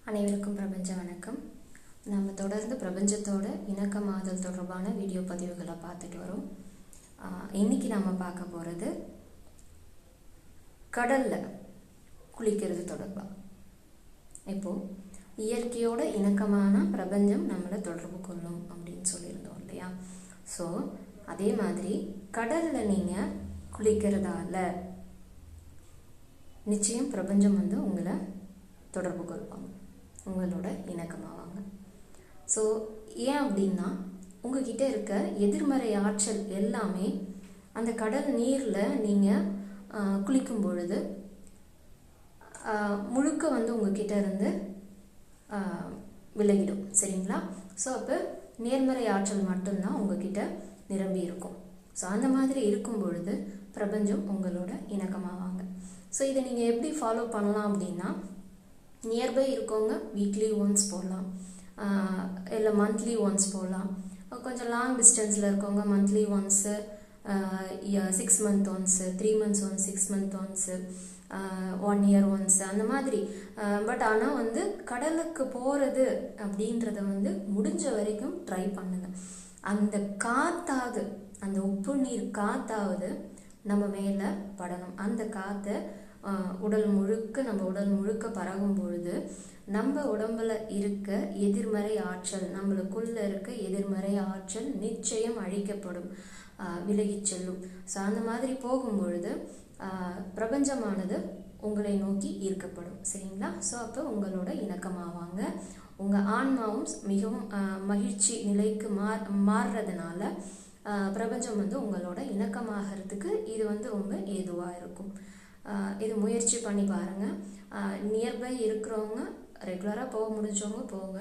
அனைவருக்கும் பிரபஞ்ச வணக்கம். நம்ம தொடர்ந்து பிரபஞ்சத்தோட இணக்கமாதல் தொடர்பான வீடியோ பதிவுகளை பார்த்துட்டு வரோம். இன்னைக்கு நம்ம பார்க்க போகிறது கடலில் குளிக்கிறது தொடர்பாக. இப்போது இயற்கையோட இணக்கமான பிரபஞ்சம் நம்மளை தொடர்பு கொள்ளும் அப்படின்னு சொல்லியிருந்தோம் இல்லையா? ஸோ அதே மாதிரி கடலில் நீங்கள் குளிக்கிறதால நிச்சயம் பிரபஞ்சம் உங்களை தொடர்பு கொள்வாங்க, உங்களோட இணக்கமாவாங்க. ஸோ ஏன் அப்படின்னா, உங்ககிட்ட இருக்க எதிர்மறை ஆற்றல் எல்லாமே அந்த கடல் நீரில் நீங்கள் குளிக்கும் பொழுது முழுக்க உங்ககிட்ட இருந்து விலகிடும். சரிங்களா? ஸோ அப்போ நேர்மறை ஆற்றல் மட்டும்தான் உங்ககிட்ட நிரம்பி இருக்கும். ஸோ அந்த மாதிரி இருக்கும் பொழுது பிரபஞ்சம் உங்களோட இணக்கமாவாங்க. ஸோ இதை நீங்கள் எப்படி ஃபாலோ பண்ணலாம் அப்படின்னா, நியர்பை இருக்கவங்க வீக்லி ஒன்ஸ் போடலாம், இல்லை மந்த்லி ஒன்ஸ் போடலாம். கொஞ்சம் லாங் டிஸ்டன்ஸில் இருக்கவங்க monthly once, 6 months once, 3 months once, 6 months once, 1 year once, அந்த மாதிரி. பட் ஆனால் கடலுக்கு போகிறது அப்படின்றத முடிஞ்ச வரைக்கும் ட்ரை பண்ணுங்க. அந்த காத்தாவது, அந்த உப்பு நீர் காத்தாவது நம்ம மேலே படணும். அந்த காற்றை உடல் முழுக்க பரவும் பொழுது நம்ம உடம்புல இருக்க எதிர்மறை ஆற்றல், நம்மளுக்குள்ள இருக்க எதிர்மறை ஆற்றல் நிச்சயம் அழிக்கப்படும், விலகி செல்லும். ஸோ அந்த மாதிரி போகும் பொழுது பிரபஞ்சமானது உங்களை நோக்கி ஈர்க்கப்படும். சரிங்களா? ஸோ அப்போ உங்களோட இணக்கமாவாங்க. உங்கள் ஆன்மாவும் மிகவும் மகிழ்ச்சி நிலைக்கு மாறுறதுனால பிரபஞ்சம் உங்களோட இணக்கமாகிறதுக்கு இது ரொம்ப ஏதுவாக இருக்கும். இது முயற்சி பண்ணி பாருங்கள். நியர்பை இருக்கிறவங்க ரெகுலராக போக முடிஞ்சவங்க போங்க.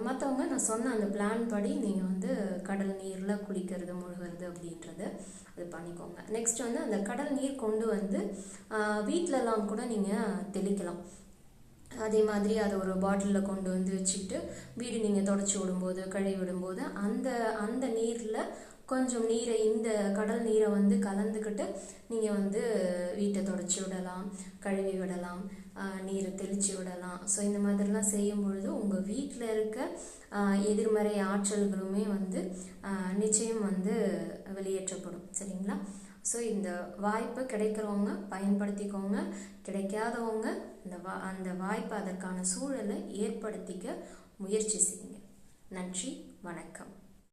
மற்றவங்க நான் சொன்ன அந்த பிளான் படி நீங்கள் கடல் நீரில் குளிக்கிறது, முழுகிறது அப்படின்றது அது பண்ணிக்கோங்க. நெக்ஸ்ட் அந்த கடல் நீர் கொண்டு வீட்டிலலாம் கூட நீங்கள் தெளிக்கலாம். அதே மாதிரி அதை ஒரு பாட்டிலில் கொண்டு வச்சுக்கிட்டு வீடு நீங்கள் தொடச்சி விடும்போது, கழுவி விடும்போது அந்த நீரில் கொஞ்சம் நீரை, இந்த கடல் நீரை கலந்துக்கிட்டு நீங்கள் வீட்டை தொடச்சி விடலாம், கழுவி விடலாம், நீரை தெளித்து விடலாம். ஸோ இந்த மாதிரிலாம் செய்யும் பொழுது உங்கள் வீட்டில் இருக்க எதிர்மறை ஆற்றல்களுமே நிச்சயம் வெளியேற்றப்படும். சரிங்களா? ஸோ இந்த வாய்ப்பு கிடைக்கிறவங்க பயன்படுத்திக்கோங்க. கிடைக்காதவங்க அந்த வாய்ப்பை, அதற்கான சூழலை ஏற்படுத்திக்க முயற்சி செய்யுங்க. நன்றி, வணக்கம்.